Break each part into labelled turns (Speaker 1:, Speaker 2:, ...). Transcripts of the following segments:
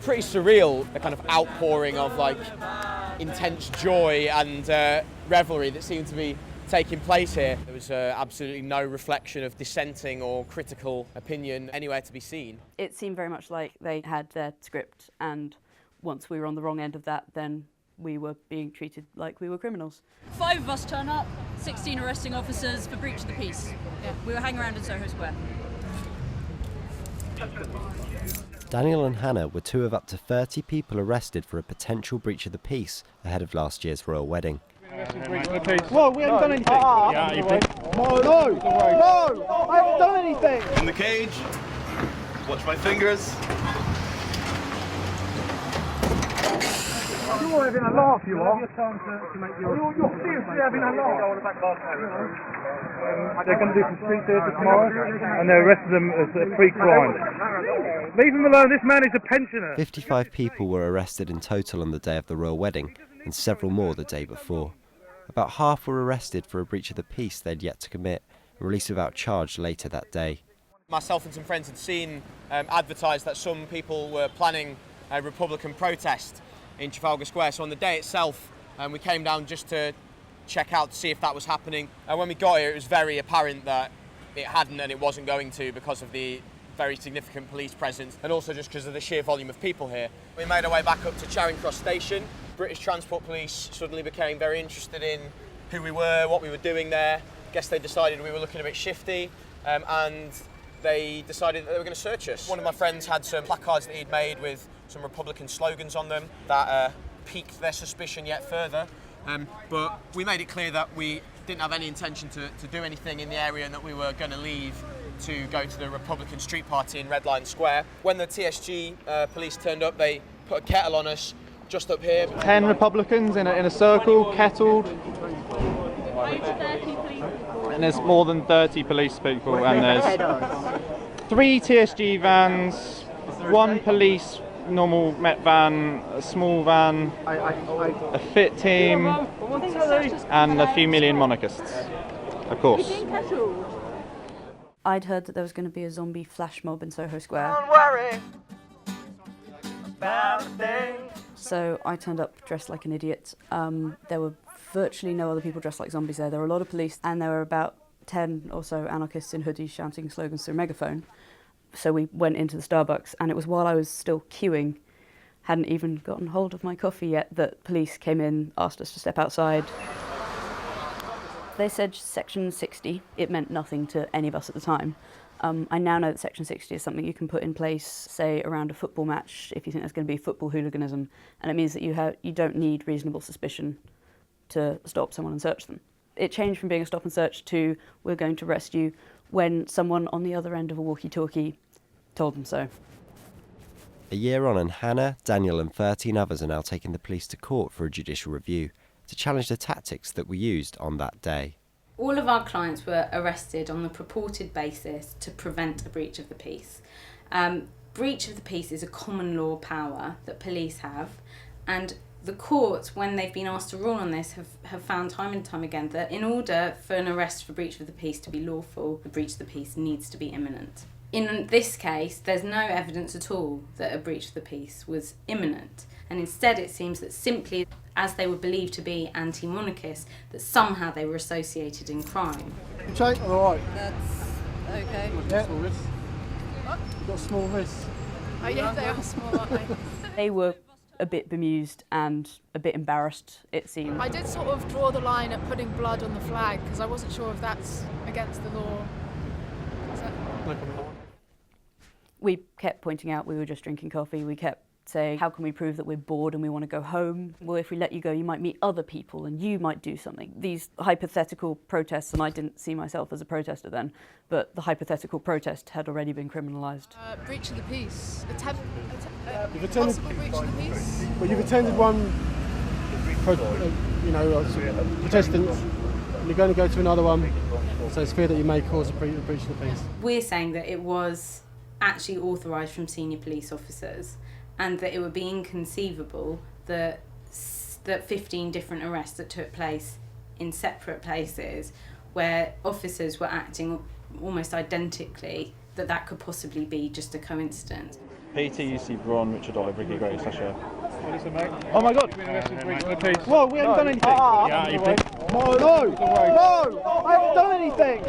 Speaker 1: pretty surreal, the kind of outpouring of like intense joy and revelry that seemed to be taking place here. There was absolutely no reflection of dissenting or critical opinion anywhere to be seen.
Speaker 2: It seemed very much like they had their script, and once we were on the wrong end of that, then we were being treated like we were criminals.
Speaker 3: 5 of us turn up, 16 arresting officers for breach of the peace. Yeah, we were hanging around in Soho Square.
Speaker 4: Daniel and Hannah were 2 of up to 30 people arrested for a potential breach of the peace ahead of last year's royal wedding.
Speaker 5: Whoa, we haven't done anything. Yeah, you think? No, I haven't done anything.
Speaker 6: In the cage. Watch my fingers.
Speaker 5: You're having a laugh, you are. You're seriously having a laugh. They're going to do some street theatre tomorrow, and they arrested them as a pre-crime. Leave him alone, this man is a pensioner.
Speaker 4: 55 people were arrested in total on the day of the royal wedding, and several more the day before. About half were arrested for a breach of the peace they'd yet to commit, and released without charge later that day.
Speaker 1: Myself and some friends had seen advertised that some people were planning a Republican protest in Trafalgar Square, so on the day itself we came down just to check out to see if that was happening. And when we got here, it was very apparent that it hadn't and it wasn't going to, because of the very significant police presence and also just because of the sheer volume of people here. We made our way back up to Charing Cross Station. British Transport Police suddenly became very interested in who we were, what we were doing there. Guess they decided we were looking a bit shifty, and they decided that they were going to search us. One of my friends had some placards that he'd made with some Republican slogans on them that piqued their suspicion yet further. But we made it clear that we didn't have any intention to do anything in the area and that we were going to leave to go to the Republican street party in Red Lion Square. When the TSG police turned up, they put a kettle on us just up here.
Speaker 5: 10 Republicans in a circle, kettled. And there's more than 30 police people, and there's 3 TSG vans, 1 police normal Met van, a small van, a fit team, and a few million monarchists, of course.
Speaker 2: I'd heard that there was going to be a zombie flash mob in Soho Square.
Speaker 5: Don't worry about a thing.
Speaker 2: So I turned up dressed like an idiot. There were virtually no other people dressed like zombies there. There were a lot of police, and there were about 10 or so anarchists in hoodies shouting slogans through a megaphone. So we went into the Starbucks, and it was while I was still queuing, hadn't even gotten hold of my coffee yet, that police came in, asked us to step outside. They said Section 60. It meant nothing to any of us at the time. I now know that Section 60 is something you can put in place, say, around a football match if you think there's going to be football hooliganism, and it means that you don't need reasonable suspicion to stop someone and search them. It changed from being a stop and search to we're going to arrest you when someone on the other end of a walkie-talkie told them so.
Speaker 4: A year on, and Hannah, Daniel and 13 others are now taking the police to court for a judicial review to challenge the tactics that were used on that day.
Speaker 7: All of our clients were arrested on the purported basis to prevent a breach of the peace. Breach of the peace is a common law power that police have, and the courts, when they've been asked to rule on this, have found time and time again that in order for an arrest for breach of the peace to be lawful, the breach of the peace needs to be imminent. In this case, there's no evidence at all that a breach of the peace was imminent, and instead it seems that simply as they were believed to be anti-monarchists, that somehow they were associated in crime.
Speaker 5: Check, all right.
Speaker 3: That's okay.
Speaker 5: Yeah. What? You've got small wrists.
Speaker 3: Oh yeah, they are small, aren't they?
Speaker 2: They were a bit bemused and a bit embarrassed, it seemed.
Speaker 3: I did sort of draw the line at putting blood on the flag because I wasn't sure if that's against the law.
Speaker 2: We kept pointing out we were just drinking coffee. We kept saying, how can we prove that we're bored and we want to go home? Well, if we let you go, you might meet other people and you might do something. These hypothetical protests, and I didn't see myself as a protester then, but the hypothetical protest had already been criminalised.
Speaker 3: Breach of the peace.
Speaker 5: You've
Speaker 3: Possible breach of the peace.
Speaker 5: Well, you've attended one, protestant, and you're going to go to another one, so it's fear that you may cause a breach of the peace.
Speaker 7: We're saying that it was actually authorised from senior police officers, and that it would be inconceivable that 15 different arrests that took place in separate places where officers were acting almost identically, that could possibly be just a coincidence.
Speaker 5: PTUC Braun, Richard Olive, Ricky Gray, Sasha. Oh my God! Whoa, we haven't done anything! No! I haven't done anything!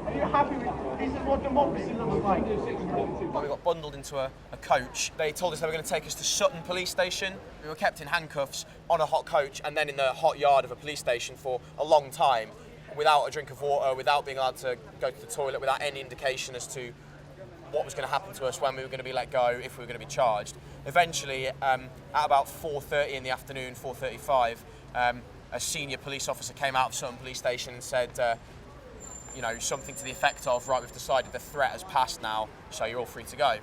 Speaker 5: Are you happy with this? Is what democracy looks like.
Speaker 1: We got bundled into a coach. They told us they were going to take us to Sutton police station. We were kept in handcuffs on a hot coach and then in the hot yard of a police station for a long time without a drink of water, without being allowed to go to the toilet, without any indication as to what was going to happen to us, when we were going to be let go, if we were going to be charged. Eventually, at about 4:30 in the afternoon, 4:35, a senior police officer came out of Sutton police station and said, you know, something to the effect of, right, we've decided the threat has passed now, so you're all free to go.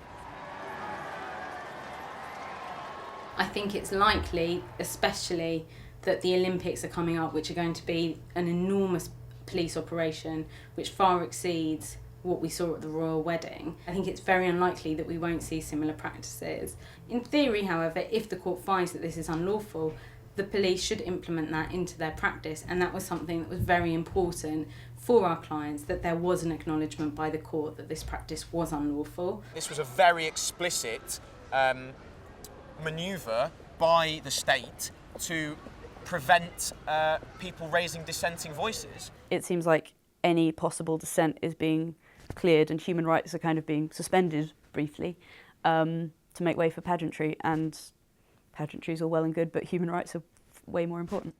Speaker 7: I think it's likely, especially, that the Olympics are coming up, which are going to be an enormous police operation, which far exceeds what we saw at the royal wedding. I think it's very unlikely that we won't see similar practices. In theory, however, if the court finds that this is unlawful, the police should implement that into their practice, and that was something that was very important for our clients, that there was an acknowledgement by the court that this practice was unlawful.
Speaker 1: This was a very explicit manoeuvre by the state to prevent people raising dissenting voices.
Speaker 2: It seems like any possible dissent is being cleared and human rights are kind of being suspended briefly to make way for pageantry, and pageantry is all well and good, but human rights are way more important.